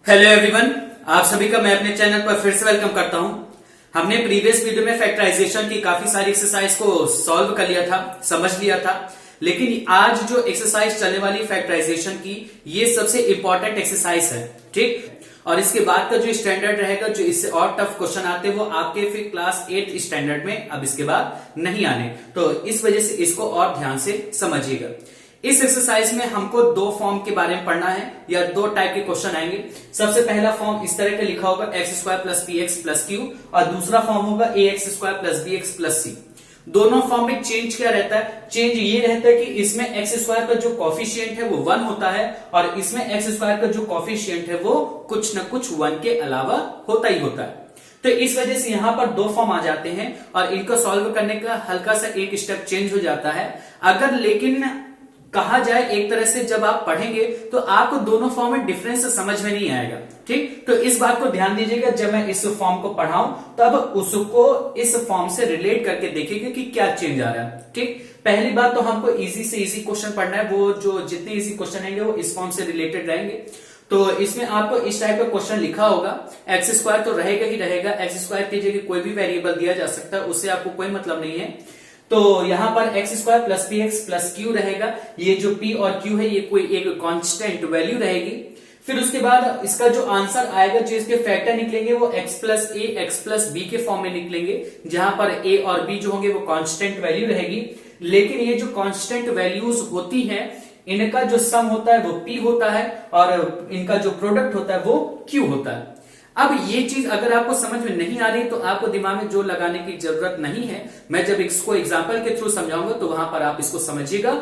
Hello everyone, आप सभी का मैं अपने चैनल पर फिर से वेलकम करता हूं। हमने प्रीवियस वीडियो में फैक्टराइजेशन की काफी सारी एक्सरसाइज को सॉल्व कर लिया था, समझ लिया था। लेकिन आज जो एक्सरसाइज चलने वाली फैक्टराइजेशन की, ये सबसे इंपॉर्टेंट एक्सरसाइज है, ठीक। और इसके बाद का जो स्टैंडर्ड रहेगा, जो इससे और टफ क्वेश्चन आते हैं, वो आपके फिर क्लास 8 स्टैंडर्ड में अब इसके बाद नहीं आने। तो इस वजह से इसको और ध्यान से समझिएगा। इस एक्सरसाइज में हमको दो फॉर्म के बारे में पढ़ना है, या दो टाइप के क्वेश्चन आएंगे। सबसे पहला फॉर्म इस तरह का लिखा होगा x square plus p x plus q, और दूसरा फॉर्म होगा a x square plus b x plus c. दोनों फॉर्म में चेंज क्या रहता है? चेंज ये रहता है कि इसमें एक्स स्क्वायर का जो कॉफिशिएंट है वो 1 होता है, और इसमें एक्स स्क्वायर का जो कॉफिशिएंट है वो कुछ न कुछ 1 के अलावा होता ही होता है। तो इस वजह से यहां पर दो फॉर्म आ जाते हैं, और इनको सॉल्व करने का हल्का सा एक स्टेप चेंज हो जाता है। अगर लेकिन कहा जाए एक तरह से, जब आप पढ़ेंगे तो आपको दोनों फॉर्म में डिफरेंस समझ में नहीं आएगा, ठीक। तो इस बात को ध्यान दीजिएगा, जब मैं इस फॉर्म को पढ़ाऊं तब उसको इस फॉर्म से रिलेट करके देखेंगे कि क्या चेंज आ रहा है, ठीक। पहली बात तो हमको इजी से इजी क्वेश्चन पढ़ना है, वो जो जितने इजी क्वेश्चन आएंगे वो इस फॉर्म से रिलेटेड रहेंगे। तो इसमें आपको इस टाइप का क्वेश्चन लिखा होगा, एक्स स्क्वायर तो रहेगा ही रहेगा, एक्स स्क्वायर की जगह कोई भी वेरिएबल दिया जा सकता है, उससे आपको कोई मतलब नहीं है। तो यहां पर x square plus p x plus Q रहेगा। ये जो पी और क्यू है ये कोई एक कांस्टेंट वैल्यू रहेगी। फिर उसके बाद इसका जो आंसर आएगा, जो इसके फैक्टर निकलेंगे वो एक्स प्लस ए एक्स प्लस बी के फॉर्म में निकलेंगे, जहां पर ए और बी जो होंगे वो कांस्टेंट वैल्यू रहेगी। लेकिन ये जो कांस्टेंट वैल्यूज होती है, इनका जो सम होता है वो पी होता है, और इनका जो प्रोडक्ट होता है वो क्यू होता है। अब ये चीज अगर आपको समझ में नहीं आ रही तो आपको दिमाग में जोर लगाने की जरूरत नहीं है। मैं जब इसको एग्जांपल के थ्रू समझाऊंगा तो वहां पर आप इसको समझिएगा।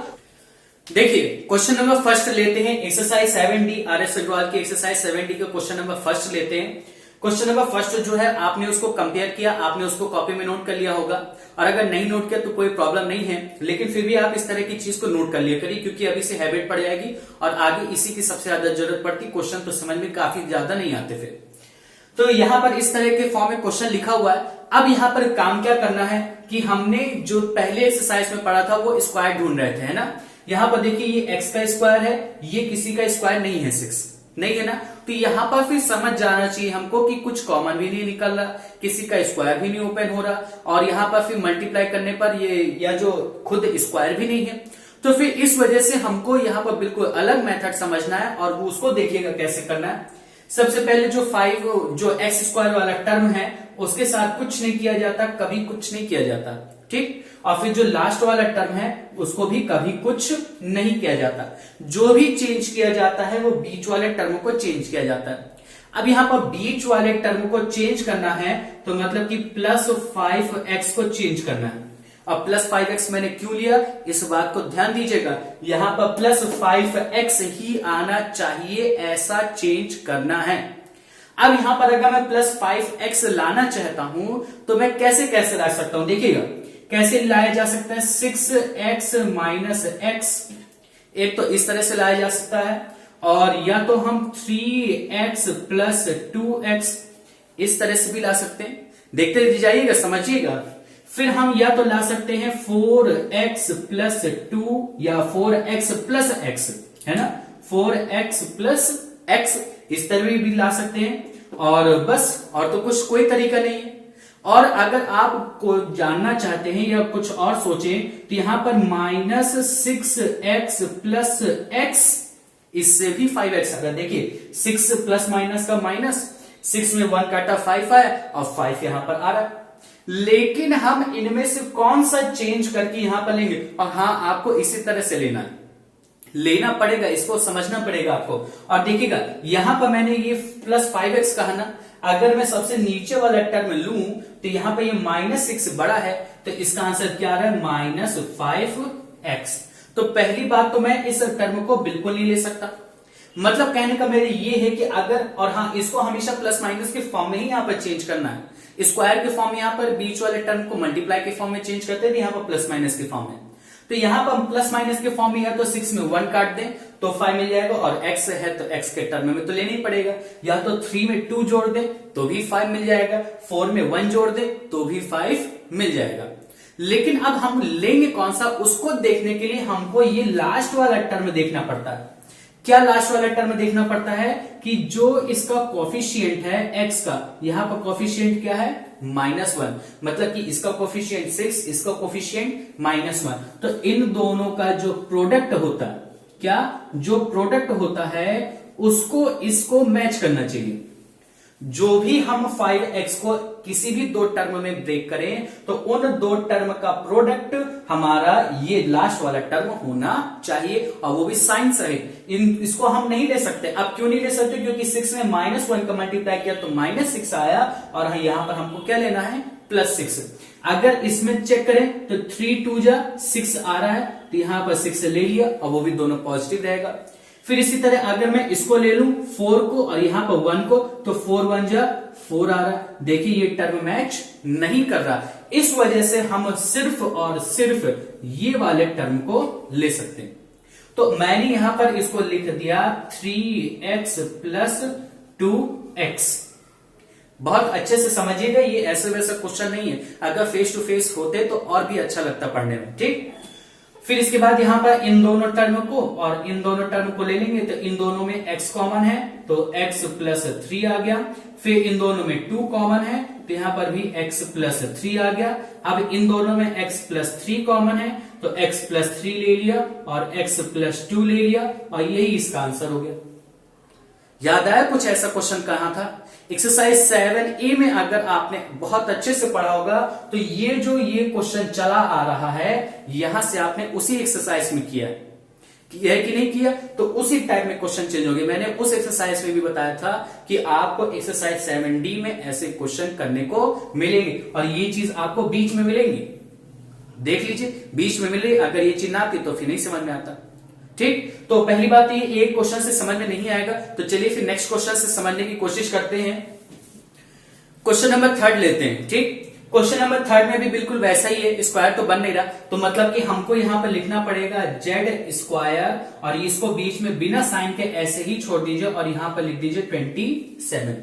देखिए, क्वेश्चन नंबर फर्स्ट लेते हैं, एक्सरसाइज 7D, RS अग्रवाल की एक्सरसाइज 7D का क्वेश्चन नंबर फर्स्ट लेते हैं। क्वेश्चन नंबर फर्स्ट जो है, आपने उसको कंपेयर किया, आपने उसको कॉपी में नोट कर लिया होगा, और अगर नहीं नोट किया तो कोई प्रॉब्लम नहीं है, लेकिन फिर भी आप इस तरह की चीज को नोट कर लिया करिए, क्योंकि अभी से हैबिट पड़ जाएगी और आगे इसी की सबसे ज्यादा जरूरत पड़ती। क्वेश्चन तो समझ में काफी ज्यादा नहीं आते फिर। तो यहां पर इस तरह के फॉर्म में क्वेश्चन लिखा हुआ है। अब यहां पर काम क्या करना है कि हमने जो पहले एक्सरसाइज में पढ़ा था वो स्क्वायर ढूंढ रहे थे, है ना। यहां पर देखिए, ये एक्स का स्क्वायर है, ये किसी का स्क्वायर नहीं है, 6 नहीं है ना। तो यहां पर फिर समझ जाना चाहिए हमको कि कुछ कॉमन भी नहीं निकल रहा, किसी का स्क्वायर भी नहीं ओपन हो रहा, और यहां पर फिर मल्टीप्लाई करने पर ये या जो खुद स्क्वायर भी नहीं है। तो फिर इस वजह से हमको यहां पर बिल्कुल अलग मेथड समझना है, और उसको देखिएगा कैसे करना है। सबसे पहले जो 5 जो एक्स स्क्वायर वाला टर्म है उसके साथ कुछ नहीं किया जाता, कभी कुछ नहीं किया जाता, ठीक। और फिर जो लास्ट वाला टर्म है उसको भी कभी कुछ नहीं किया जाता। जो भी चेंज किया जाता है वो बीच वाले टर्म को चेंज किया जाता है। अब यहां पर बीच वाले टर्म को चेंज करना है, तो मतलब कि प्लस 5x को चेंज करना है। अब प्लस 5x मैंने क्यों लिया, इस बात को ध्यान दीजिएगा। यहां पर प्लस 5x ही आना चाहिए, ऐसा चेंज करना है। अब यहां पर अगर मैं प्लस 5x लाना चाहता हूं तो मैं कैसे कैसे ला सकता हूं, देखिएगा कैसे लाया जा सकता है। 6x माइनस x, एक तो इस तरह से लाया जा सकता है, और या तो हम 3x प्लस 2x इस तरह से भी ला सकते हैं। देखते जाइएगा, समझिएगा। फिर हम या तो ला सकते हैं 4x प्लस 2 या 4x प्लस x, है ना, 4x प्लस x इस तरह भी ला सकते हैं, और बस, और तो कुछ कोई तरीका नहीं है। और अगर आप को जानना चाहते हैं या कुछ और सोचें तो यहां पर माइनस 6x प्लस x, इससे भी 5x। अगर देखिए 6 प्लस माइनस का माइनस, 6 में 1 काटा 5 आया, और 5 यहां पर आ रहा है। लेकिन हम इनमें से कौन सा चेंज करके यहां पर लेंगे, और हाँ, आपको इसी तरह से लेना पड़ेगा, इसको समझना पड़ेगा आपको। और देखिएगा यहां पर मैंने ये प्लस 5x कहा ना, अगर मैं सबसे नीचे वाला टर्म लूं तो यहां पर ये माइनस 6 बड़ा है, तो इसका आंसर क्या आ रहा है, माइनस 5x। तो पहली बात तो मैं इस टर्म को बिल्कुल नहीं ले सकता। मतलब कहने का मेरे ये है कि अगर, और हाँ, इसको हमेशा प्लस माइनस के फॉर्म में ही यहां पर चेंज करना है। स्क्वायर के फॉर्म में यहां पर बीच वाले टर्म को मल्टीप्लाई के फॉर्म में चेंज करते हैं, यहां पर प्लस माइनस के फॉर्म में। तो यहां पर हम प्लस माइनस के फॉर्म में है, तो 6 में 1 काट दें तो 5 मिल जाएगा, और x है तो x के टर्म में तो लेना ही पड़ेगा। या तो 3 में 2 जोड़ दें तो भी 5 मिल जाएगा, 4 में 1 जोड़ दें तो भी 5 मिल जाएगा। लेकिन अब हम लेंगे कौन सा, उसको देखने के लिए हमको ये लास्ट वाला टर्म देखना पड़ता है। क्या लास्ट वाला टर्म देखना पड़ता है कि जो इसका कोफिशिएंट है x का, यहां पर कोफिशिएंट क्या है -1, मतलब कि इसका कोफिशिएंट 6, इसका कोफिशिएंट -1। तो इन दोनों का जो प्रोडक्ट होता है, क्या जो प्रोडक्ट होता है उसको इसको मैच करना चाहिए। जो भी हम 5x को किसी भी दो टर्म में ब्रेक करें तो उन दो टर्म का प्रोडक्ट हमारा ये लास्ट वाला टर्म होना चाहिए, और वो भी साइन सहित। इसको हम नहीं ले सकते। अब क्यों नहीं ले सकते? क्योंकि 6 में -1 का मल्टीप्लाई किया तो -6 आया, और यहां पर हमको क्या लेना है +6। अगर इसमें चेक करें तो 3 2 जा 6 आ रहा है, तो यहां पर 6 ले लिया और वो भी दोनों पॉजिटिव रहेगा। फिर इसी तरह अगर मैं इसको ले लूं 4 को और यहां पर 1 को, तो 4 1 जा 4 आ रहा है। देखिए ये टर्म मैच नहीं कर रहा, इस वजह से हम सिर्फ और सिर्फ ये वाले टर्म को ले सकते हैं। तो मैंने यहां पर इसको लिख दिया 3x + 2x। बहुत अच्छे से समझिएगा, ये ऐसे वैसा क्वेश्चन नहीं है। अगर फेस टू फेस होते तो और भी अच्छा लगता पढ़ने में, ठीक। फिर इसके बाद यहां पर इन दोनों टर्म को और इन दोनों टर्म को ले लेंगे, तो इन दोनों में x कॉमन है तो x + 3 आ गया। फिर इन दोनों में 2 कॉमन है तो यहां पर भी x + 3 आ गया। अब इन दोनों में x + 3 कॉमन है तो x + 3 ले लिया और x + 2 ले लिया, और यही इसका आंसर हो गया। याद आया कुछ ऐसा क्वेश्चन कहां था? एक्सरसाइज 7A में अगर आपने बहुत अच्छे से पढ़ा होगा तो ये जो ये क्वेश्चन चला आ रहा है, यहां से आपने उसी एक्सरसाइज में किया है कि नहीं किया, तो उसी टाइप में क्वेश्चन चेंज हो गया। मैंने उस एक्सरसाइज में भी बताया था कि आपको एक्सरसाइज 7D में ऐसे क्वेश्चन करने को मिलेंगे, और ये चीज आपको बीच में मिलेंगी। देख लीजिए, बीच में मिले, अगर ये चीज ना आती तो फिर नहीं समझ में आता, ठीक। तो पहली बात ये एक क्वेश्चन से समझ में नहीं आएगा, तो चलिए फिर नेक्स्ट क्वेश्चन से समझने की कोशिश करते हैं। क्वेश्चन नंबर 3 लेते हैं, ठीक। क्वेश्चन नंबर 3 में भी बिल्कुल वैसा ही है, स्क्वायर तो बन नहीं रहा, तो मतलब कि हमको यहां पर लिखना पड़ेगा z², और इसको बीच में बिना साइन के ऐसे ही छोड़ दीजिए और यहां पर लिख दीजिए 27।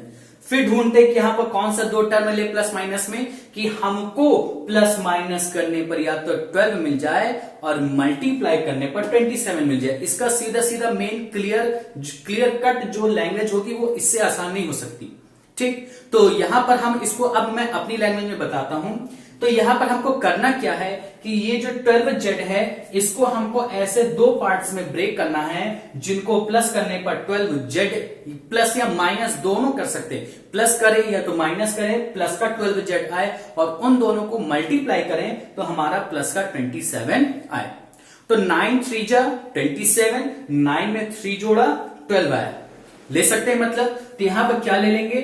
फिर ढूंढते कि यहां पर कौन सा दो टर्म ले प्लस माइनस में, कि हमको प्लस माइनस करने पर या तो 12 मिल जाए और मल्टीप्लाई करने पर 27 मिल जाए। इसका सीधा सीधा मेन क्लियर कट जो लैंग्वेज होगी वो इससे आसान नहीं हो सकती, ठीक। तो यहां पर हम इसको अब मैं अपनी लैंग्वेज में बताता हूं। तो यहां पर हमको करना क्या है कि ये जो 12z है इसको हमको ऐसे दो पार्ट्स में ब्रेक करना है, जिनको प्लस करने पर 12z प्लस या माइनस दोनों कर सकते हैं, प्लस करें या तो माइनस करें, प्लस का 12z आए और उन दोनों को मल्टीप्लाई करें तो हमारा प्लस का 27 आए। तो 9 3 जा 27, 9 में 3 जोड़ा 12 आया, ले सकते हैं मतलब। तो यहां पर क्या ले लेंगे,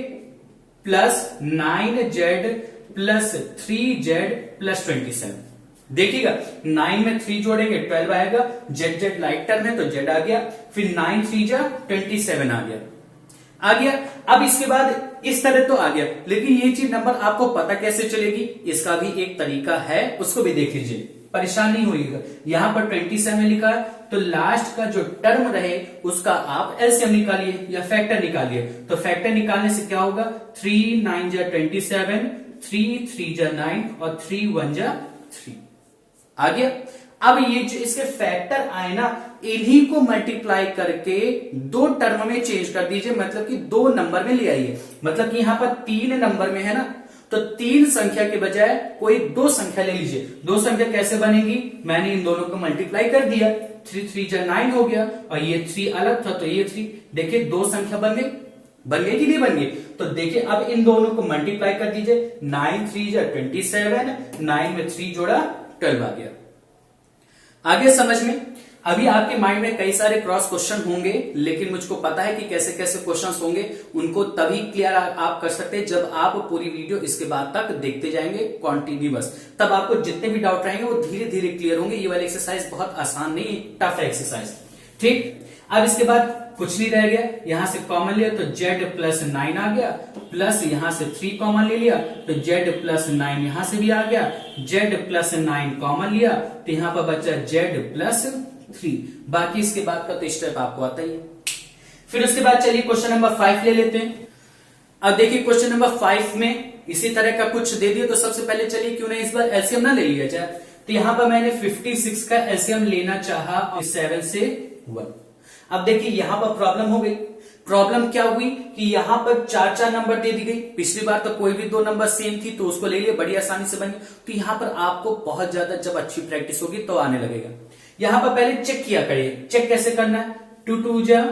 plus 9z plus 3z plus 27। देखिएगा 9 में 3 जोड़ेंगे 12 आएगा, z लाइट टर्म है तो z आ गया, फिर 9 3 जा 27 आ गया। अब इसके बाद इस तरह तो आ गया, लेकिन ये चीज नंबर आपको पता कैसे चलेगी, इसका भी एक तरीका है, उसको भी देख लीजिए, परेशान नहीं होइएगा। यहां पर 27 लिखा है तो लास्ट का जो टर्म रहे उसका आप एलसीएम निकालिए या फैक्टर निकालिए। तो फैक्टर निकालने से क्या होगा, 3 9 जा 27, 3 3 जा 9 और 3 1 जा 3 आ गया। अब ये जो इसके फैक्टर आए ना, इन्हीं को मल्टीप्लाई करके दो टर्म में चेंज कर दीजिए, मतलब कि 2 नंबर में ले आइए। मतलब कि यहां पर 3 नंबर में है ना, तो 3 संख्या के बजाय कोई 2 संख्या ले लीजिए। 2 संख्या कैसे बनेगी, मैंने इन दोनों को मल्टीप्लाई कर दिया, 3 3 जा 9 हो गया और ये 3 अलग था तो ये 3। देखिए 2 संख्या बन गई कि नहीं बन गई। तो देखिए अब इन दोनों को मल्टीप्लाई कर दीजिए, 9 3 जा 27, 9 में 3 जोड़ा 12 आ गया। आगे समझ में। अभी आपके माइंड में कई सारे क्रॉस क्वेश्चन होंगे, लेकिन मुझको पता है कि कैसे कैसे क्वेश्चंस होंगे, उनको तभी क्लियर आप कर सकते हैं जब आप पूरी वीडियो इसके बाद तक देखते जाएंगे कॉन्टिन्यूअस। तब आपको जितने भी डाउट रहेंगे वो धीरे धीरे क्लियर होंगे। ये वाली एक्सरसाइज बहुत आसान नहीं, टफ है एक्सरसाइज, ठीक। अब इसके बाद कुछ नहीं रह गया, यहां से कॉमन लिया तो z प्लस 9 आ गया, प्लस यहां से 3 कॉमन ले लिया तो z प्लस 9 यहां से भी आ गया, z प्लस 9 कॉमन लिया तो यहां पर बचा z प्लस 3। बाकी इसके बाद का तो स्टेप आपको आता ही है। फिर उसके बाद चलिए क्वेश्चन नंबर 5 ले लेते हैं। अब देखिए क्वेश्चन नंबर 5 में इसी तरह का कुछ दे दिया, तो सबसे पहले चलिए क्यों ना इस बार एलसीएम ना ले लिया जाए। तो यहां पर मैंने 56 का एलसीएम लेना चाहा और 7 से 1, अब देखिए यहां पर प्रॉब्लम हो गई। प्रॉब्लम क्या हुई कि यहां पर चार चार नंबर दे दी गई। पिछली बार तो कोई भी दो नंबर सेम थी तो उसको ले लिया, बड़ी आसानी से बन गया। तो यहां पर आपको बहुत ज्यादा जब अच्छी प्रैक्टिस होगी तो आने लगेगा। यहां पर पहले चेक किया करिए। चेक कैसे करना है? 2 2 जा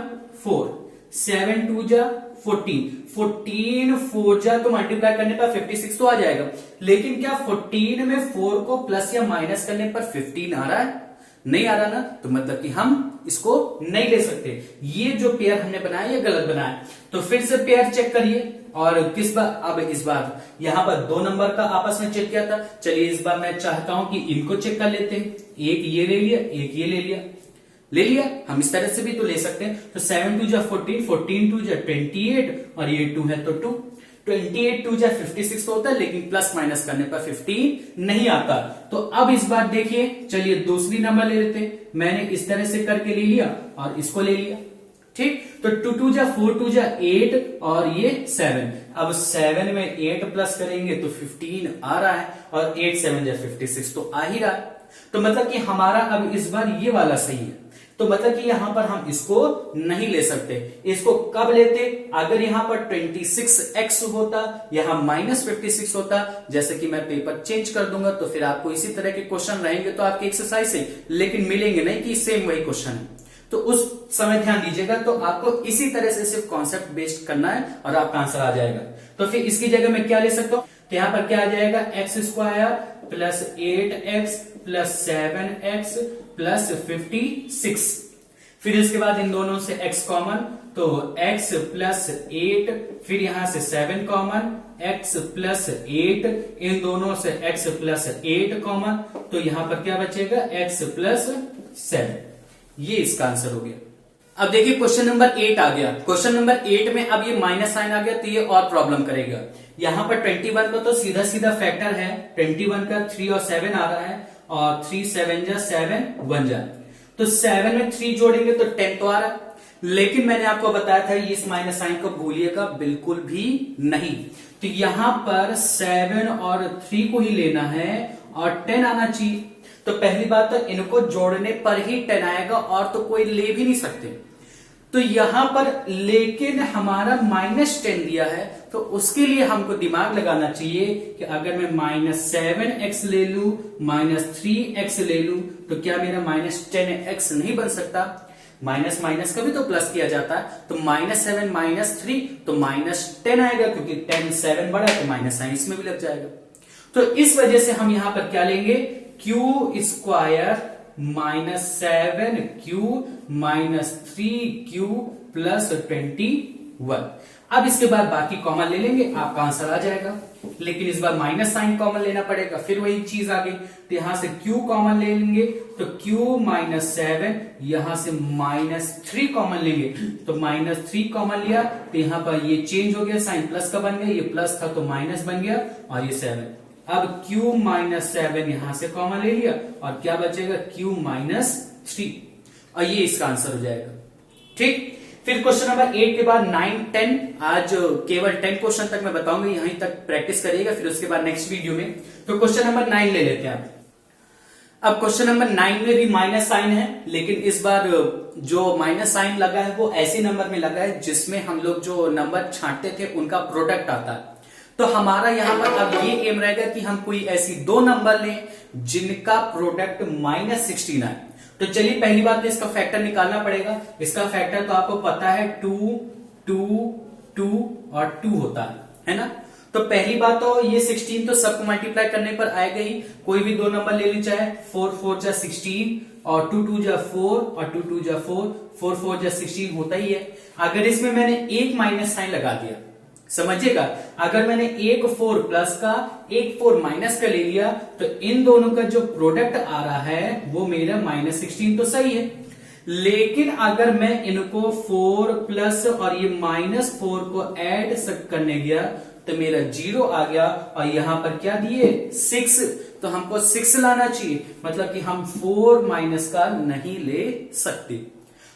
4, 7 2 जा 14, 14 4 जा तो मल्टीप्लाई करने पर 56 तो आ जाएगा। लेकिन क्या 14 में 4 को प्लस या माइनस करने पर 15 आ रहा है? नहीं आ रहा ना, तो मतलब कि हम इसको नहीं ले सकते। ये जो पेयर हमने बनाया ये गलत बनाया। तो फिर से पेयर चेक करिए। और किस बार? अब इस बार यहां पर दो नंबर का आपस में चेक किया था। चलिए इस बार मैं चाहता हूं कि इनको चेक कर लेते हैं। एक ये ले लिया, एक ये ले लिया। ले लिया, हम इस तरह से भी तो ले सकते हैं। तो 7 2 जा 14, 14 2 जा 28 और ये 2 है तो 2, 28 2 जा 56 तो होता है, लेकिन प्लस माइनस करने पर 15 नहीं आता। तो अब इस बार देखिए, चलिए दूसरी नंबर ले लेते हैं। मैंने इस तरह से करके ले लिया और इसको ले लिया। ठीक, तो 2 2 जा 4 2 जा 8 और ये 7। अब 7 में 8 प्लस करेंगे तो 15 आ रहा है और 8 7 जा 56 तो आ ही रहा है। तो मतलब कि हमारा अब इस बार ये वाला सही है। तो मतलब कि यहां पर हम इसको नहीं ले सकते। इसको कब लेते? अगर यहां पर 26x होता, यहां -56 होता। जैसे कि मैं पेपर चेंज कर दूंगा तो फिर आपको इसी तरह के क्वेश्चन रहेंगे तो आपकी एक्सरसाइज से, लेकिन मिलेंगे नहीं कि सेम वही क्वेश्चन है। तो उस समय ध्यान दीजिएगा। तो आपको इसी तरह से सिर्फ कॉन्सेप्ट बेस्ड करना है और आपका आंसर आ जाएगा। तो फिर इसकी जगह मैं क्या ले सकता हूं? तो यहां पर क्या आ जाएगा? x² plus 8x plus 7x plus 56। फिर इसके बाद इन दोनों से x कॉमन, तो x प्लस 8, फिर यहां से 7 कॉमन, x प्लस 8, इन दोनों से x प्लस 8 कॉमन, तो यहां पर क्या बचेगा? x plus 7। ये इसका आंसर हो गया। अब देखिए क्वेश्चन नंबर 8 आ गया। क्वेश्चन नंबर 8 में अब ये माइनस साइन आ गया तो ये और प्रॉब्लम करेगा। यहां पर 21 का तो सीधा सीधा फैक्टर है। 21 का 3 और 7 आ रहा है और 3 7 जा 7 1 जा, तो 7 में 3 जोड़ेंगे तो 10 तो आ रहा है। लेकिन मैंने आपको बताया था इस माइनस साइन को भूलिएगा बिल्कुल भी नहीं। तो यहां पर 7 और 3 को ही लेना है और 10 आना चाहिए। तो पहली बात तो इनको जोड़ने पर ही 10 आएगा और तो कोई ले भी नहीं सकते। तो यहां पर लेकिन हमारा -10 दिया है तो उसके लिए हमको दिमाग लगाना चाहिए कि अगर मैं -7x ले लू, -3x ले लू, तो क्या मेरा -10x नहीं बन सकता? माइनस माइनस का भी तो प्लस किया जाता है। तो -7 -3 तो -10 आएगा, क्योंकि 10 7 बड़ा है तो माइनस साइन इसमें भी लग जाएगा। तो इस वजह से हम यहां पर क्या लेंगे? q² -7q -3q plus 21। अब इसके बाद बाकी कॉमन ले लेंगे, आपका आंसर आ जाएगा। लेकिन इस बार माइनस साइन कॉमन लेना पड़ेगा, फिर वही चीज आ गई। तो यहां से q कॉमन ले लेंगे तो q -7, यहां से -3 कॉमन लेंगे तो -3 कॉमन लिया तो यहां पर ये चेंज हो गया, साइन प्लस का बन गया, ये प्लस था तो माइनस बन गया और ये 7। अब q -7 यहां से कॉमन ले लिया और क्या बचेगा? q -3 और ये इसका आंसर हो जाएगा। ठीक, फिर क्वेश्चन नंबर 8 के बाद 9 10, आज केवल 10 क्वेश्चन तक मैं बताऊंगा, यहीं तक प्रैक्टिस करिएगा, फिर उसके बाद नेक्स्ट वीडियो में। तो क्वेश्चन नंबर 9 ले लेते हैं आप। अब क्वेश्चन नंबर 9 में भी माइनस साइन है, लेकिन इस बार जो माइनस साइन लगा है वो ऐसे नंबर में लगा है जिसमें हम लोग जो नंबर छांटते थे उनका प्रोडक्ट आता है। तो हमारा यहां पर अब ये एम रहेगा कि हम कोई ऐसी दो नंबर लें जिनका प्रोडक्ट -16 आए। तो चलिए पहली बात तो इसका फैक्टर निकालना पड़ेगा। इसका फैक्टर तो आपको पता है 2 2 2 और 2 होता है ना। तो पहली बात तो ये 16 तो सबको मल्टीप्लाई करने पर आएगा ही। कोई भी दो नंबर ले ली, चाहे 4 4 जा 16 और 2 2 जा 4 और 2 2 जा 4, 4 4 जा 16 होता ही है। अगर इसमें मैंने एक माइनस साइन लगा दिया, समझिएगा, अगर मैंने एक 4 प्लस का एक 4 माइनस का ले लिया तो इन दोनों का जो प्रोडक्ट आ रहा है वो मेरा -16 तो सही है। लेकिन अगर मैं इनको 4 प्लस और ये -4 को ऐड करने गया तो मेरा 0 आ गया और यहां पर क्या दिए 6, तो हमको 6 लाना चाहिए, मतलब कि हम 4 माइनस का नहीं ले सकते।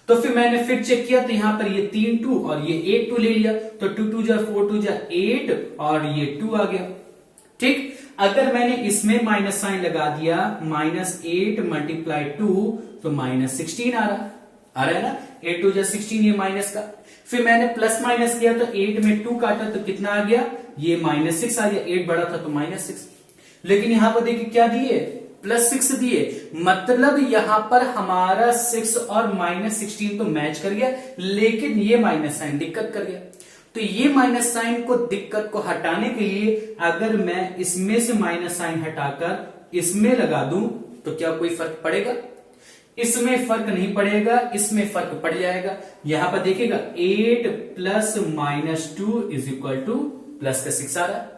तो फिर मैंने फिर चेक किया तो यहां पर ये 3 2 और ये 8 2 ले लिया, तो 2 2 जा 4 2 जा 8 और ये 2 आ गया। ठीक, अगर मैंने इसमें माइनस साइन लगा दिया, -8 × 2 तो -16 आ रहा। आ रहा है ना, 8 2 16, ये माइनस का। फिर मैंने प्लस माइनस किया तो 8 में 2 काटा तो कितना आ गया, ये -6 आ गया। 8 बड़ा था तो -6। लेकिन यहां पर देखिए क्या दिए, +6 दिए, मतलब यहां पर हमारा 6 और -16 तो मैच कर गया, लेकिन ये माइनस साइन दिक्कत कर गया। तो ये माइनस साइन को दिक्कत को हटाने के लिए अगर मैं इसमें से माइनस साइन हटाकर इसमें लगा दूं तो क्या कोई फर्क पड़ेगा? इसमें फर्क नहीं पड़ेगा, इसमें फर्क पड़ जाएगा। यहां पर देखिएगा 8 plus -2 is equal two plus का 6 आ रहा है।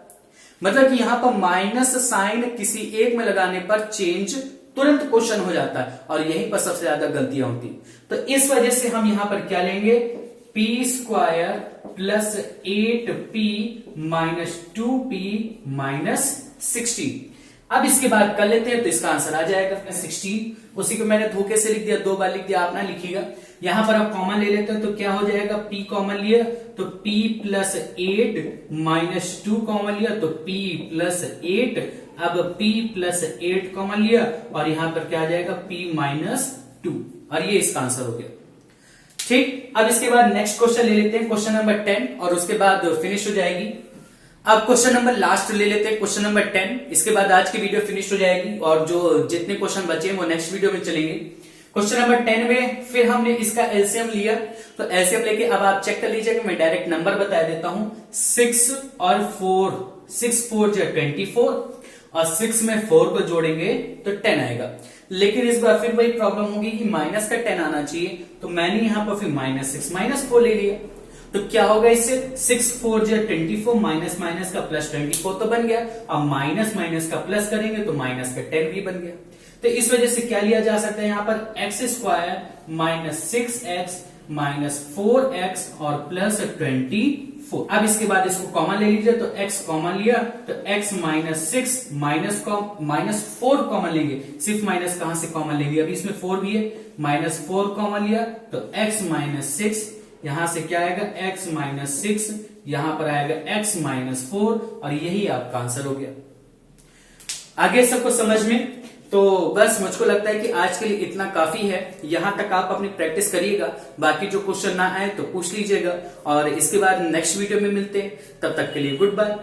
मतलब कि यहां पर माइनस साइन किसी एक में लगाने पर चेंज तुरंत क्वेश्चन हो जाता है, और यहीं पर सबसे ज्यादा गलतियां होती। तो इस वजह से हम यहां पर क्या लेंगे, p² plus 8p minus 2p minus 16। अब इसके बाद कर लेते हैं तो इसका आंसर आ जाएगा 16। उसी को मैंने धोखे से लिख दिया, 2 बार लिख दिया, आप ना लिखिएगा। यहां पर आप कॉमन ले लेते हैं तो क्या हो जाएगा, p कॉमन लिया तो p प्लस 8 माइनस 2 कॉमन लिया तो p प्लस 8। अब p प्लस 8 कॉमन लिया और यहां पर क्या आ जाएगा, p माइनस 2, और ये इसका आंसर हो गया। ठीक, अब इसके बाद नेक्स्ट क्वेश्चन ले लेते हैं, क्वेश्चन नंबर 10, और उसके बाद फिनिश हो जाएगी। अब क्वेश्चन नंबर लास्ट ले लेते हैं, क्वेश्चन नंबर 10। इसके बाद आज की वीडियो फिनिश हो जाएगी, और जो जितने क्वेश्चन बचे हैं वो नेक्स्ट वीडियो में चलेंगे। क्वेश्चन नंबर 10 में फिर हमने इसका एलसीएम लिया, तो एलसीएम लेके अब आप चेक कर लीजिएगा, मैं डायरेक्ट नंबर बता देता हूं। 6 और 4, 6 4 24, और 6 में 4 को जोड़ेंगे तो 10 आएगा। लेकिन इस बार फिर वही प्रॉब्लम होगी कि माइनस का 10 आना चाहिए, तो मैंने यहां पर फिर -6 -4 ले लिया। तो क्या होगा इससे, 6 4 24, माइनस माइनस का प्लस 24 तो बन गया। अब माइनस माइनस का प्लस करेंगे तो माइनस का 10 भी बन गया। तो इस वजह से क्या लिया जा सकता है यहाँ पर, x² minus 6x minus 4x और प्लस 24। अब इसके बाद इसको कॉमन ले लीजिए, तो x कॉमन लिया तो x माइनस 6 माइनस 4 कॉमन लेंगे। सिर्फ माइनस कहां से कॉमन लेंगे, अभी इसमें 4 भी है, -4 कॉमन लिया तो x माइनस 6, यहां से क्या आएगा, x माइनस 6, यहां पर आएगा x माइनस 4, और यही आपका आंसर हो गया। आगे सबको समझ में? तो बस मुझको लगता है कि आज के लिए इतना काफी है। यहां तक आप अपनी प्रैक्टिस करिएगा, बाकी जो क्वेश्चन ना आए तो पूछ लीजिएगा, और इसके बाद नेक्स्ट वीडियो में मिलते हैं। तब तक के लिए गुड बाय।